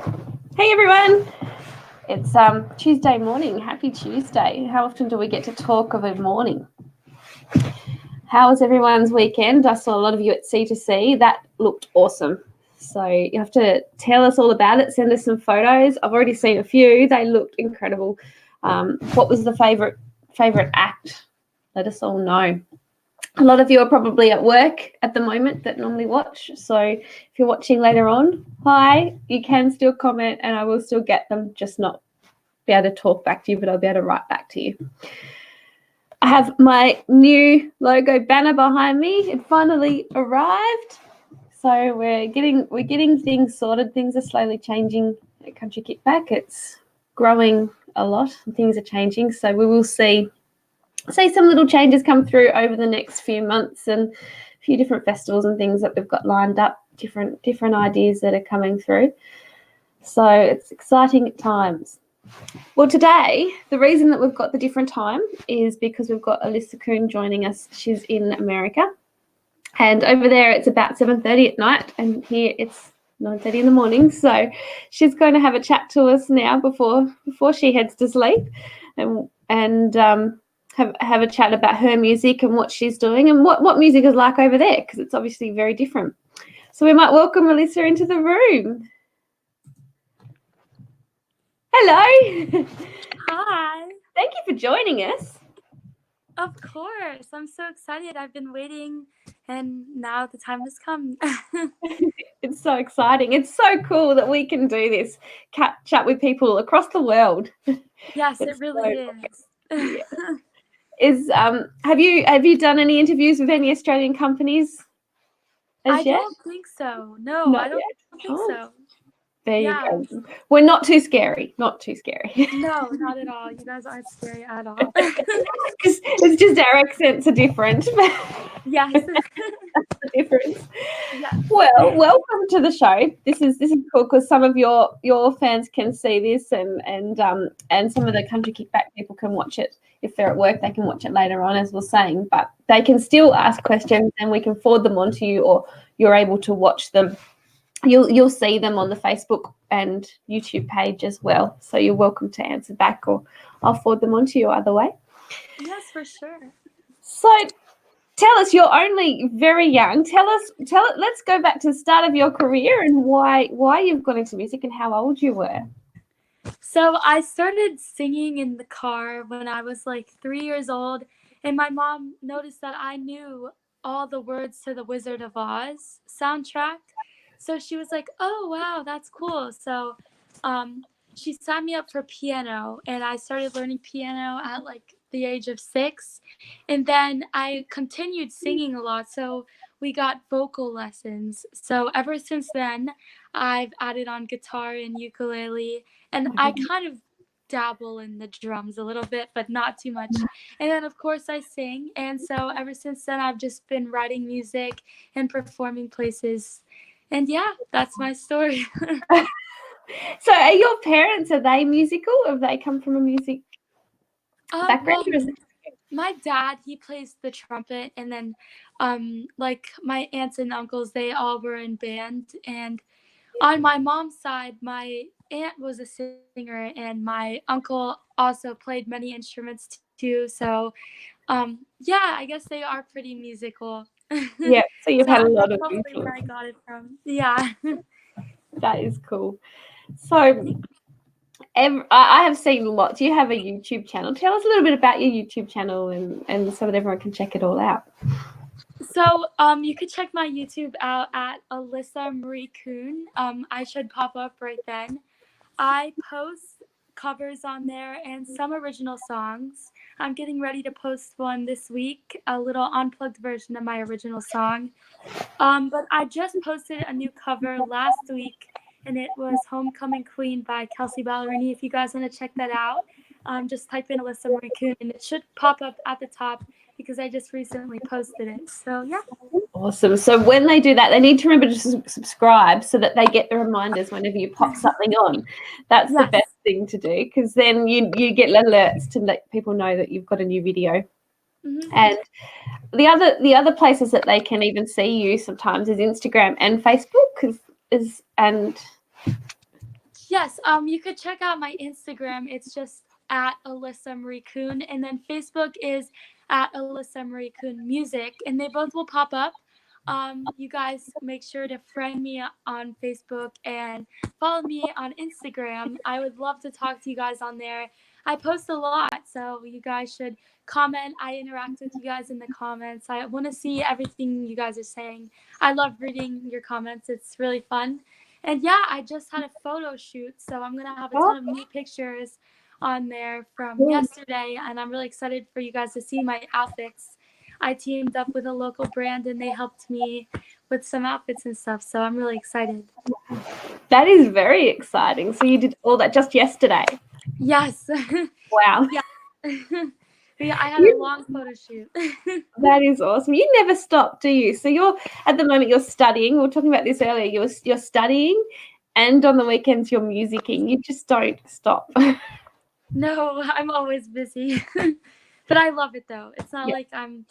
Hey everyone, it's Tuesday morning. Happy Tuesday. How often do we get to talk of a morning? How was everyone's weekend? I saw a lot of you at C2C. That looked awesome. So you have to tell us all about it. Send us some photos. I've already seen a few. They looked incredible. What was the favorite act? Let us all know. A lot of you are probably at work at the moment that normally watch. So if you're watching later on, hi, you can still comment and I will still get them, just not be able to talk back to you, but I'll be able to write back to you. I have my new logo banner behind me. It finally arrived. So we're getting things sorted. Things are slowly changing at Country Kickback. It's growing a lot. Things are changing. So we will see some little changes come through over the next few months, and a few different festivals and things that we've got lined up, different ideas that are coming through. So it's exciting times. Well, today, the reason that we've got the different time is because we've got Alyssa Coon joining us. She's in America, and over there it's about 7:30 at night, and here it's 9:30 in the morning. So she's going to have a chat to us now before she heads to sleep, and have a chat about her music and what she's doing and what music is like over there, because it's obviously very different. So we might welcome Alyssa into the room. Hello. Hi. Thank you for joining us. Of course. I'm so excited. I've been waiting and now the time has come. It's so exciting. It's so cool that we can do this, chat with people across the world. Yes, it really is. Yeah. Have you done any interviews with any Australian companies I yet? don't think so. No, Not I don't yet. think so. There you go. We're not too scary. Not too scary. No, not at all. You guys aren't scary at all. It's just our accents are different. Yes. That's the difference. Yes. Well, welcome to the show. This is cool because some of your fans can see this, and some of the Country Kickback people can watch it. If they're at work, they can watch it later on, as we're saying. But they can still ask questions, and we can forward them on to you, or you're able to watch them. You'll see them on the Facebook and YouTube page as well. So you're welcome to answer back, or I'll forward them on to you either way. Yes, for sure. So tell us, you're only very young. Let's go back to the start of your career and why you've gone into music and how old you were. So I started singing in the car when I was like 3 years old, and my mom noticed that I knew all the words to the Wizard of Oz soundtrack. So she was like, "Oh, wow, that's cool." So she signed me up for piano, and I started learning piano at like the age of 6. And then I continued singing a lot. So we got vocal lessons. So ever since then, I've added on guitar and ukulele, and I kind of dabble in the drums a little bit, but not too much. And then, of course, I sing. And so ever since then, I've just been writing music and performing places. And yeah, that's my story. So are your parents, are they musical? Have they come from a music background? Well, my dad, he plays the trumpet, and then like my aunts and uncles, they all were in band. And on my mom's side, my aunt was a singer, and my uncle also played many instruments too. So yeah, I guess they are pretty musical. Yeah, so you've had a lot That's of probably influence. where I got it from. Yeah. That is cool. So I have seen lots. You have a YouTube channel. Tell us a little bit about your YouTube channel and so that everyone can check it all out. So you could check my YouTube out at Alyssa Marie Coon. I should pop up right then. I post covers on there and some original songs. I'm getting ready to post one this week, a little unplugged version of my original song. But I just posted a new cover last week, and it was Homecoming Queen by Kelsey Ballerini. If you guys want to check that out, just type in Alyssa Marie Coon, and it should pop up at the top because I just recently posted it. So, yeah. Awesome. So when they do that, they need to remember to subscribe so that they get the reminders whenever you pop something on. That's the best thing to do, because then you get alerts to let people know that you've got a new video. Mm-hmm. And the other places that they can even see you sometimes is Instagram and Facebook, and Yes, you could check out my Instagram. It's just at Alyssa Marie Coon, and then Facebook is at Alyssa Marie Coon Music, and they both will pop up. You guys make sure to friend me on Facebook and follow me on Instagram. I would love to talk to you guys on there. I post a lot, so you guys should comment. I interact with you guys in the comments. I want to see everything you guys are saying. I love reading your comments, it's really fun. And yeah, I just had a photo shoot, so I'm gonna have a Oh, ton of new pictures on there from cool. yesterday, and I'm really excited for you guys to see my outfits. I teamed up with a local brand, and they helped me with some outfits and stuff, so I'm really excited. That is very exciting. So you did all that just yesterday. Yes. Wow. Yeah. Yeah, I had a You, long photo shoot. that is awesome. You never stop, do you? So you're at the moment you're studying. We were talking about this earlier. You're studying, and on the weekends you're musicking. You just don't stop. No, I'm always busy. But I love it though. It's not Yeah. like I'm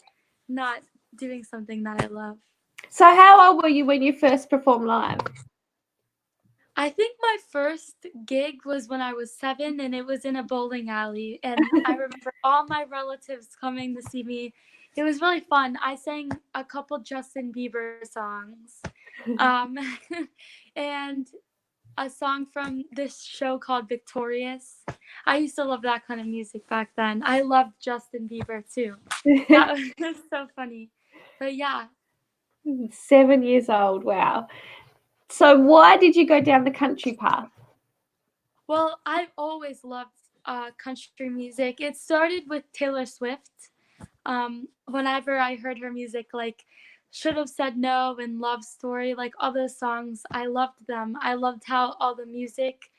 not doing something that I love. So how old were you when you first performed live? I think my first gig was when I was 7, and it was in a bowling alley. And I remember all my relatives coming to see me. It was really fun. I sang a couple Justin Bieber songs, um, and a song from this show called Victorious. I used to love that kind of music back then. I loved Justin Bieber too. That was so funny. But yeah, 7 years old. Wow. So why did you go down the country path? well, I've always loved country music. It started with Taylor Swift. Whenever I heard her music, like Should Have Said No and Love Story, like all those songs, I loved them. I loved how all the music,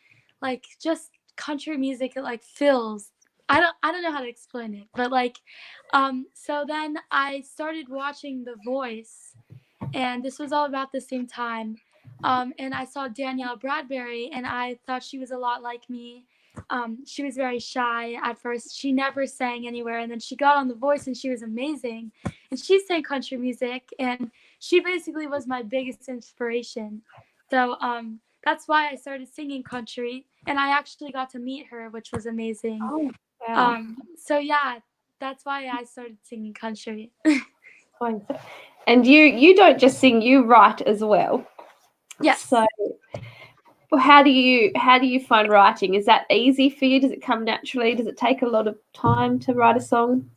like just country music, it like fills. I don't know how to explain it, but like, so then I started watching The Voice, and this was all about the same time. And I saw Danielle Bradbury, and I thought she was a lot like me. She was very shy at first. She never sang anywhere, and then she got on The Voice, and she was amazing. And she sang country music, and she basically was my biggest inspiration. So that's why I started singing country, and I actually got to meet her, which was amazing. Oh, wow. So yeah, that's why I started singing country. Fine. And you don't just sing, you write as well. Yes. So how do you find writing? Is that easy for you? Does it come naturally? Does it take a lot of time to write a song?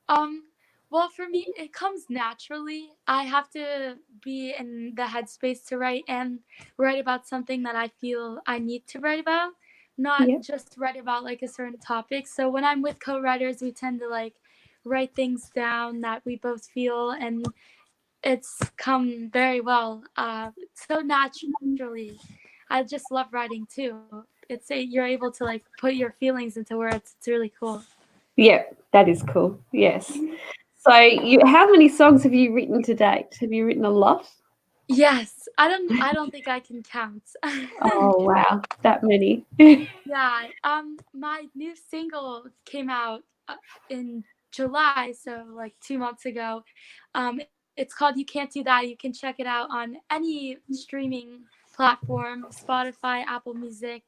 Um, well, for me, it comes naturally. I have to be in the headspace to write and write about something that I feel I need to write about, not Yeah. just write about like a certain topic. So when I'm with co-writers, we tend to like write things down that we both feel, and it's come very well. So naturally. I just love writing too. You're able to like put your feelings into words. It's really cool. Yeah, that is cool. Yes. So how many songs have you written to date? Have you written a lot? Yes, I don't think I can count. Oh wow, that many. Yeah, my new single came out in July, so like 2 months ago. It's called "You Can't Do That." You can check it out on any streaming platform, Spotify, Apple Music.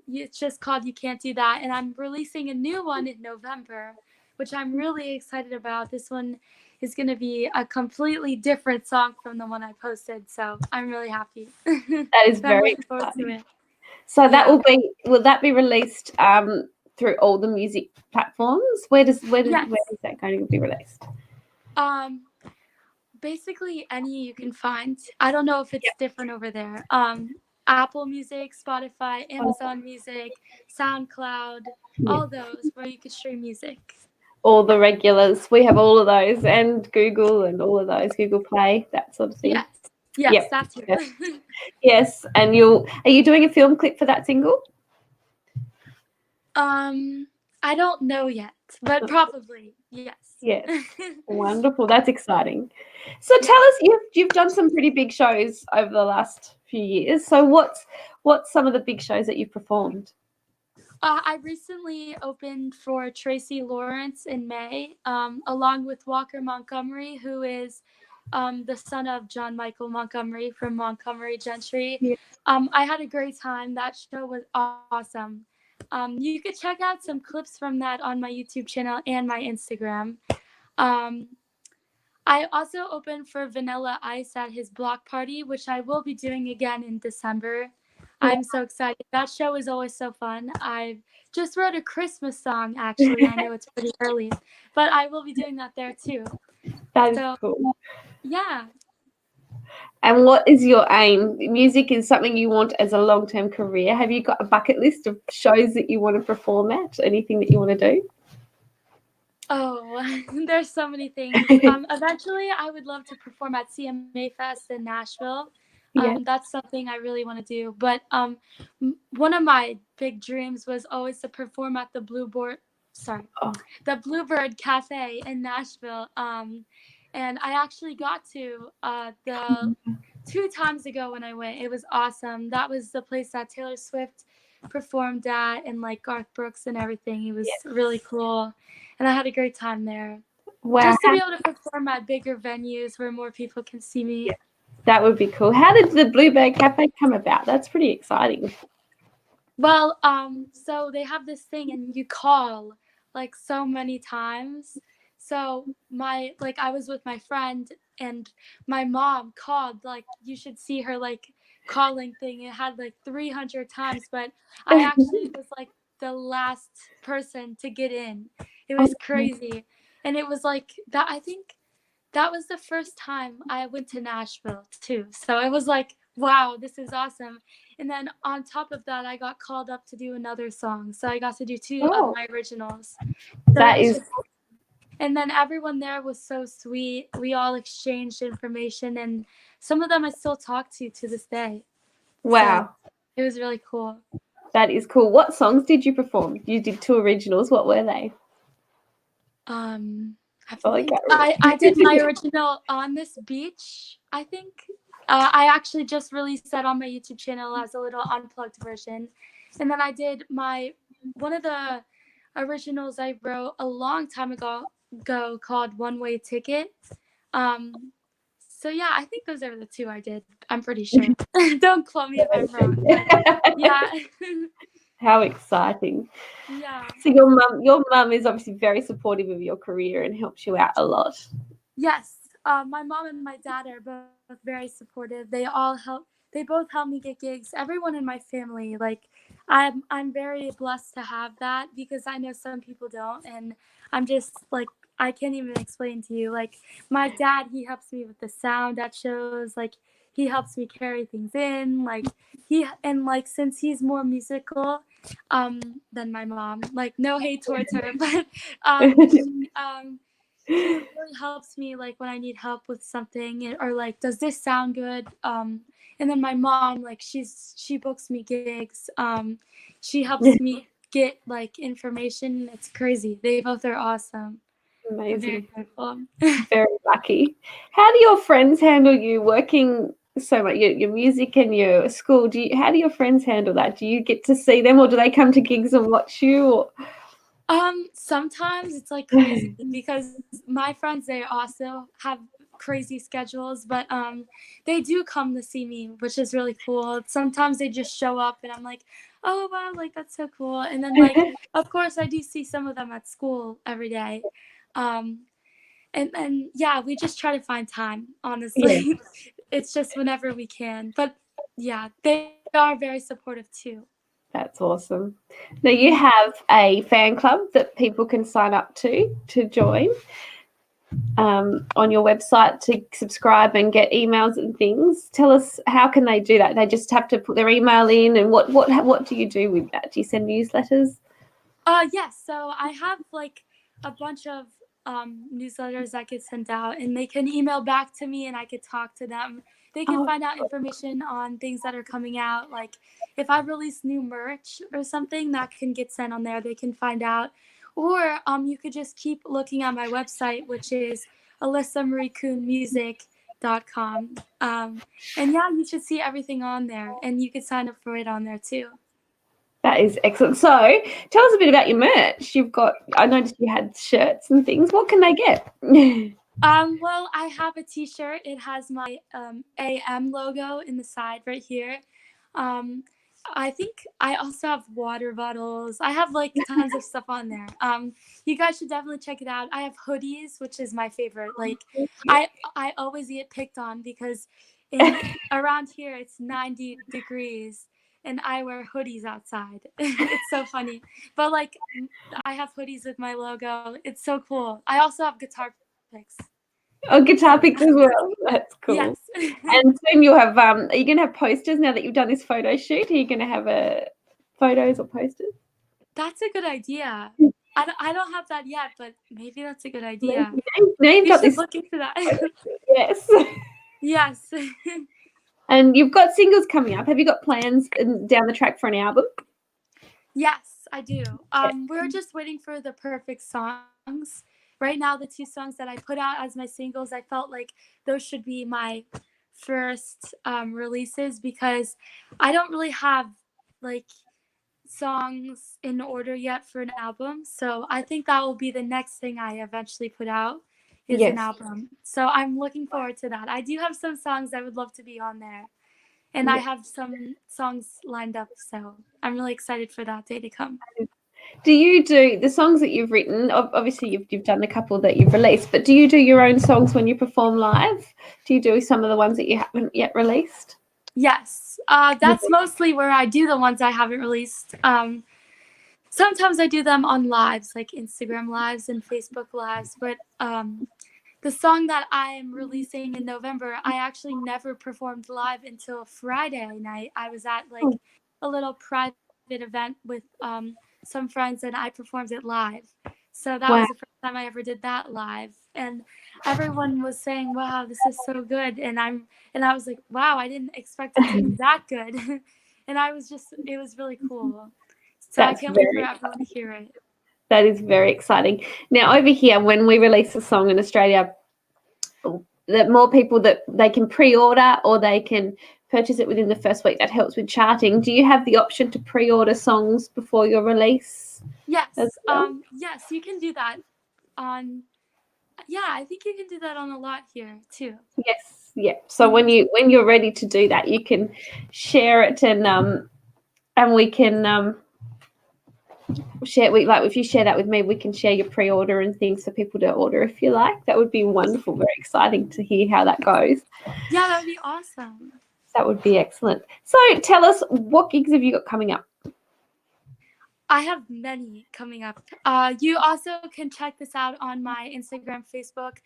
It's just called "You Can't Do That," and I'm releasing a new one in November, which I'm really excited about. This one is going to be a completely different song from the one I posted, so I'm really happy. That is So I'm very looking forward to exciting. it. So Yeah. will that be released through all the music platforms? Where Yes. is that going to be released? Um, Basically any you can find. I don't know if it's different over there. Apple Music, Spotify, Amazon Music, SoundCloud, Yeah. all those where you could stream music. All the regulars. We have all of those, and Google and all of those, Google Play, that sort of thing. Yes. Yes, Yep. that too. Yes. Yes. And are you doing a film clip for that single? um, I don't know yet, but probably yes. Yes. Wonderful. That's exciting. So tell Yeah. us, you've done some pretty big shows over the last few years. So what's some of the big shows that you've performed? I recently opened for Tracy Lawrence in May, along with Walker Montgomery, who is the son of John Michael Montgomery from Montgomery Gentry. Yeah. I had a great time. That show was awesome. You could check out some clips from that on my YouTube channel and my Instagram. Um, I also opened for Vanilla Ice at his block party, which I will be doing again in December. I'm so excited. That show is always so fun. I just wrote a Christmas song, actually. I know it's pretty early, but I will be doing that there too. That is So, cool. yeah. And what is your aim? Music is something you want as a long-term career. Have you got a bucket list of shows that you want to perform at? Anything that you want to do? Oh, there's so many things. Eventually, I would love to perform at CMA Fest in Nashville. Yeah. That's something I really want to do. But one of my big dreams was always to perform at Oh, the Bluebird Cafe in Nashville. And I actually got to the 2 times ago when I went. It was awesome. That was the place that Taylor Swift performed at, and like Garth Brooks and everything. It was really cool, and I had a great time there. wow. Just to be able to perform at bigger venues where more people can see me. That would be cool. How did the Bluebird Cafe come about? That's pretty exciting. Well, so they have this thing, and you call like so many times. So I was with my friend, and my mom called. Like, you should see her like calling thing. It had like 300 times, but I actually was like the last person to get in. It was crazy, and it was like that. I think that was the first time I went to Nashville too. So it was like, wow, this is awesome. And then on top of that, I got called up to do another song. So I got to do two of Oh, my originals. So that it was is just, and then everyone there was so sweet. We all exchanged information, and some of them I still talk to this day. wow. So it was really cool. That is cool. What songs did you perform? You did 2 originals. What were they? I Oh, I think can't remember. I did my original On This Beach, I think. I actually just released that on my YouTube channel as a little unplugged version. And then I did one of the originals I wrote a long time ago called One Way Ticket. So yeah, I think those are the 2 I did. I'm pretty sure. Don't quote me if I'm wrong, but yeah. How exciting. Yeah. So your mum is obviously very supportive of your career and helps you out a lot. Yes, my mom and my dad are both very supportive. They both help me get gigs. Everyone in my family, like, I'm very blessed to have that, because I know some people don't, and I'm just like, I can't even explain to you. Like, my dad, he helps me with the sound at shows. Like, he helps me carry things in. Like, since he's more musical, than my mom. Like, no hate towards her, but he really helps me, like, when I need help with something, or like, does this sound good? And then my mom, like, she books me gigs. She helps me get like information. It's crazy. They both are awesome. I'm very Amazing. grateful. Very lucky. How do your friends handle you working so much, your music and your school? How do your friends handle that? Do you get to see them, or do they come to gigs and watch you? Or... Sometimes it's like crazy, because my friends, they also have crazy schedules, but they do come to see me, which is really cool. Sometimes they just show up, and I'm like, oh wow, like, that's so cool. And then, like, of course I do see some of them at school every day. Um and yeah, we just try to find time, Yeah, honestly. It's just whenever we can. But yeah, they are very supportive too. that's awesome. Now you have a fan club that people can sign up to join on your website to subscribe and get emails and things. Tell us, how can they do that? They just have to put their email in, and what do you do with that? Do you send newsletters? Yes. So I have like a bunch of newsletters that get sent out, and they can email back to me, and I could talk to them. They can Oh, find out information on things that are coming out. Like, if I release new merch or something, that can get sent on there. They can find out. Or you could just keep looking at my website, which is alyssamariecoonmusic.com. And yeah, you should see everything on there, and you could sign up for it on there too. that is excellent. So tell us a bit about your merch. I noticed you had shirts and things. What can they get? Well, I have a T-shirt. It has my AM logo in the side right here. Um, I think I also have water bottles. I have like tons of stuff on there. You guys should definitely check it out. I have hoodies, which is my favorite. Like, Yeah. I always get picked on because in around here it's 90 degrees and I wear hoodies outside. It's so funny. But like, I have hoodies with my logo. It's so cool. I also have guitar picks. Oh, guitar So, picks as well. That's yes. cool. And soon you'll have are you gonna have posters now that you've done this photo shoot? Are you gonna have photos or posters? That's a good idea. I don't have that yet, but maybe that's a good idea. Now you've You got should this look into that. photo shoot, yes. Yes. And you've got singles coming up. Have you got plans down the track for an album? Yes, I do. Yeah. We're just waiting for the perfect songs. Right now, the 2 songs that I put out as my singles, I felt like those should be my first releases because I don't really have like songs in order yet for an album. So I think that will be the next thing I eventually put out is an Yes. album. So I'm looking forward to that. I do have some songs I would love to be on there. And I Yeah. have some songs lined up, so I'm really excited for that day to come. Do you do the songs that you've written? Obviously, you've done a couple that you've released, but do you do your own songs when you perform live? Do you do some of the ones that you haven't yet released? Yes, that's mostly where I do the ones I haven't released. Sometimes I do them on lives, like Instagram lives and Facebook lives, but the song that I am releasing in November, I actually never performed live until Friday night. I was at like Oh, a little private event with some friends and I performed it live. So that wow, was the first time I ever did that live. And everyone was saying, "Wow, this is so good." And I was like, "Wow, I didn't expect it to be that good." And I was just it was really cool. So I that's can't wait for very everyone to hear it. that is very exciting. Now over here, when we release a song in Australia, that more people that they can pre-order or they can purchase it within the first week. That helps with charting. Do you have the option to pre-order songs before your release as Yes. well? Yes, you can do that on yeah, I think you can do that on a lot here too. Yes, yeah. So Mhm. when you're ready to do that, you can share it and we can share we like if you share that with me, we can share your pre-order and things for people to order if you like. That would be wonderful, very exciting to hear how that goes. Yeah, that would be awesome. That would be excellent. So tell us, what gigs have you got coming up? I have many coming up. You also can check this out on my Instagram, Facebook,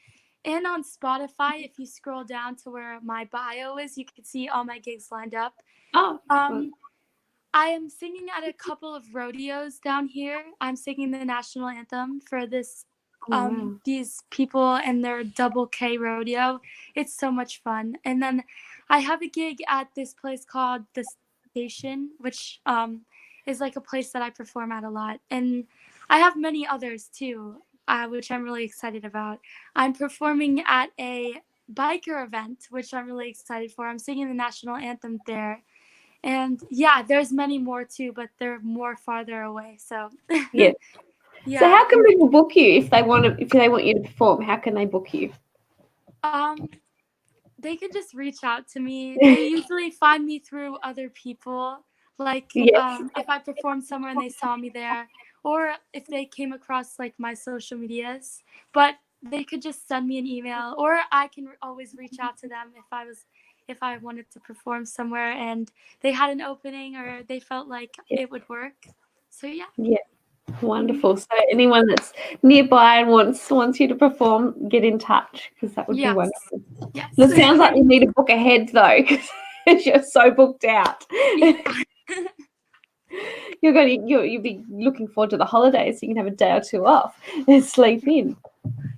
and on Spotify. If you scroll down to where my bio is, you can see all my gigs lined up. Oh, excellent. Um, I am singing at a couple of rodeos down here. I'm singing the national anthem for Oh, wow. these people and their double K rodeo. It's so much fun. And then I have a gig at this place called the Station, which is like a place that I perform at a lot. And I have many others too, which I'm really excited about. I'm performing at a biker event, which I'm really excited for. I'm singing the national anthem there. And yeah, there's many more too, but they're more farther away. So Yes. So yeah. how can people book you if they want you to perform? How can they book you? Um they can just reach out to me. They usually find me through other people. Like Yes. if I performed somewhere and they saw me there, or if they came across like my social medias. But they could just send me an email, or I can always reach out to them if I wanted to perform somewhere and they had an opening or they felt like Yes. it would work. So yeah. Yeah. Mhm. Wonderful. So anyone that's nearby and wants you to perform, get in touch because that would be Yes. wonderful. Yes. And it sounds like you need to book ahead though, because you're so booked out. Yeah. You'll be looking forward to the holidays, so you can have a day or two off and sleep in.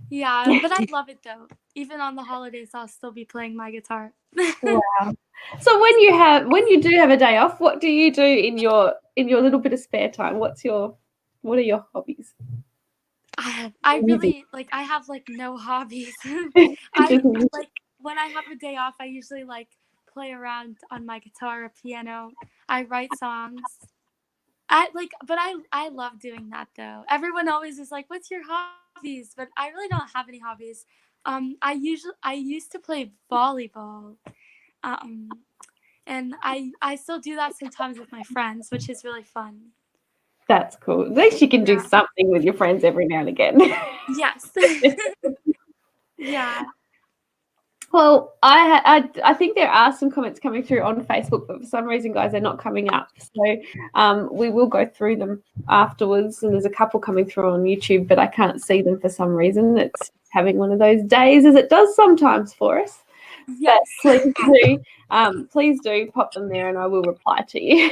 Yeah, but I love it though. Even on the holidays, I'll still be playing my guitar. Wow. So when you do have a day off, what do you do in your little bit of spare time? What are your hobbies? I Music. really like I have like no hobbies. I Just music. like when I have a day off, I usually like play around on my guitar or piano. I write songs. I love doing that though. Everyone always is like, "What's your hobby?" hobbies, but I really don't have any hobbies. I used to play volleyball. Um, and I still do that sometimes with my friends, which is really fun. That's cool. At least you can do Yeah. something with your friends every now and again. Yes. Yeah. Well, I think there are some comments coming through on Facebook, but for some reason, guys, they're not coming up. So we will go through them afterwards. And there's a couple coming through on YouTube, but I can't see them for some reason. It's having one of those days, as it does sometimes for us. Yes. But please do pop them there, and I will reply to you.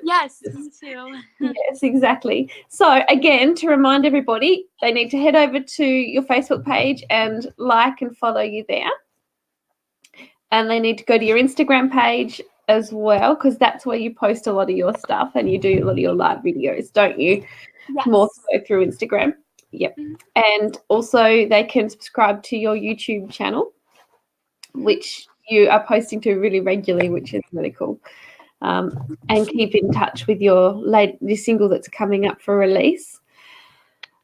Yes, me too. Yes, exactly. So again, to remind everybody, they need to head over to your Facebook page and like and follow you there. And they need to go to your Instagram page as well, because that's where you post a lot of your stuff and you do a lot of your live videos, don't you? Yes. More so through Instagram. Yep. Mhm. And also they can subscribe to your YouTube channel, which you are posting to really regularly, which is really cool. And keep in touch with your single that's coming up for release.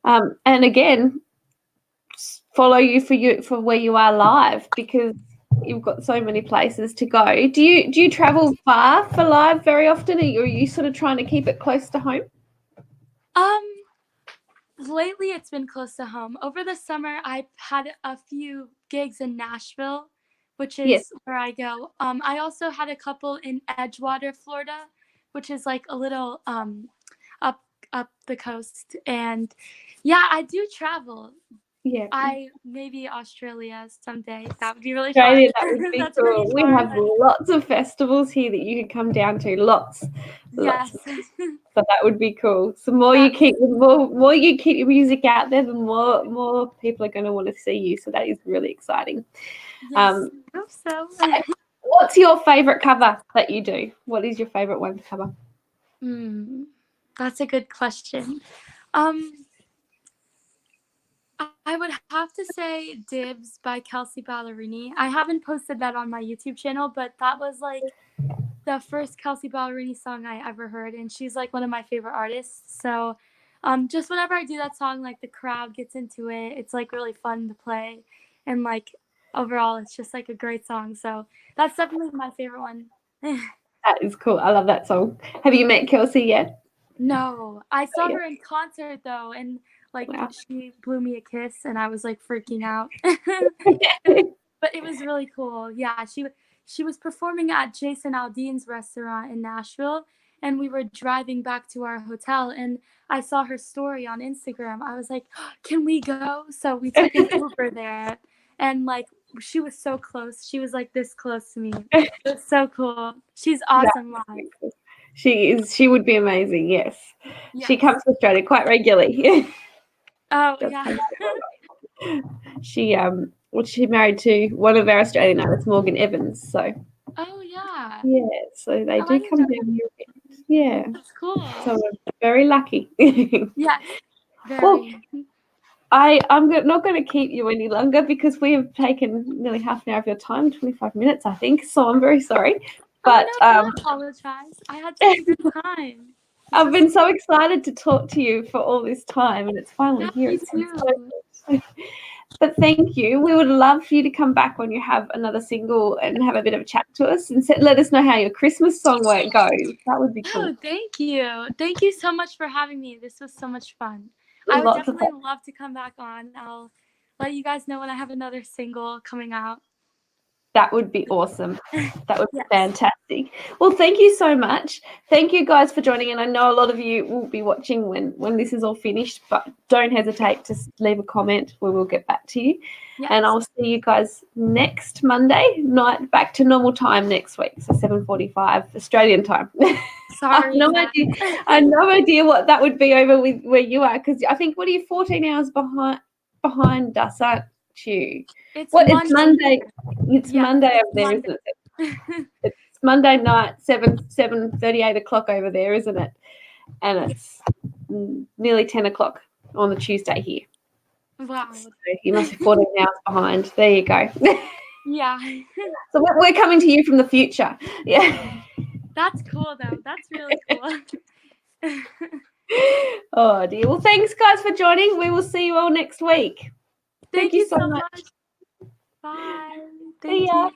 And again, follow you for where you are live, because you've got so many places to go. Do you travel far for live very often, or are you sort of trying to keep it close to home? Lately it's been close to home. Over the summer, I've had a few gigs in Nashville, which Yes. is where I go. I also had a couple in Edgewater, Florida, which is like a little up up the coast. And yeah, I do travel. Yeah. Maybe Australia someday. That would be really Australia, fun. that would be That's cool. pretty We far. have lots of festivals here that you could come down to. Lots. Yes. So that would be cool. So more you keep your music out there, the more people are going to want to see you. So that is really exciting. Yes. I hope so. What's your favorite cover that you do? What is your favorite one to cover? That's a good question. Um, I would have to say Dibs by Kelsey Ballerini. I haven't posted that on my YouTube channel, but that was like the first Kelsey Ballerini song I ever heard, and she's like one of my favorite artists. So just whenever I do that song, like the crowd gets into it. It's like really fun to play, and like overall, it's just like a great song. So that's definitely my favorite one. That is cool. I love that song. Have you met Kelsey yet? No, I saw Yeah. her in concert though, and like Wow. she blew me a kiss, and I was like freaking out. But it was really cool. Yeah, she was performing at Jason Aldean's restaurant in Nashville, and we were driving back to our hotel, and I saw her story on Instagram. I was like, "Can we go?" So we took an Uber there, and like she was so close. She was like this close to me. It was so cool. She's awesome live. She would be amazing, yes. She Yes. comes to Australia quite regularly. Oh Does yeah. come. She married to one of our Australian artists, Morgan Evans. So Oh yeah. yeah, so they Oh, I do didn't come know down that. here a bit. Yeah. That's cool. So we're very lucky. Yes. Well, Very. I'm not going to keep you any longer, because we have taken nearly half an hour of your time, 25 minutes, I think. So I'm very sorry. But Oh no, don't apologize. I had such a good time. I've been so excited to talk to you for all this time, and it's finally Yeah, here. me It's been too. so good. But thank you. We would love for you to come back when you have another single and have a bit of a chat to us, and let us know how your Christmas song work goes. That would be cool. Oh, thank you. Thank you so much for having me. This was so much fun. I would Lots of definitely fun. love to come back on. I'll let you guys know when I have another single coming out. That would be awesome. That would be Yes. fantastic. Well, thank you so much. Thank you guys for joining in. I know a lot of you will be watching when this is all finished, but don't hesitate to leave a comment. We will get back to you. Yes. And I'll see you guys next Monday night, back to normal time next week. So 7:45 Australian time. Sorry. I have no idea what that would be over with where you are, because I think, what are you, 14 hours behind us, aren't you? It's It's Monday. It's Yeah, Monday it's over there, Monday. isn't it? It's Monday night, 7:38 o'clock over there, isn't it? And it's nearly 10 o'clock on the Tuesday here. Wow. So you must be 14 hours behind. There you go. Yeah. So we're coming to you from the future. Yeah. That's cool though. That's really cool. Oh dear. Well, thanks guys for joining. We will see you all next week. Thank you so much. Bye. See Thank ya. you.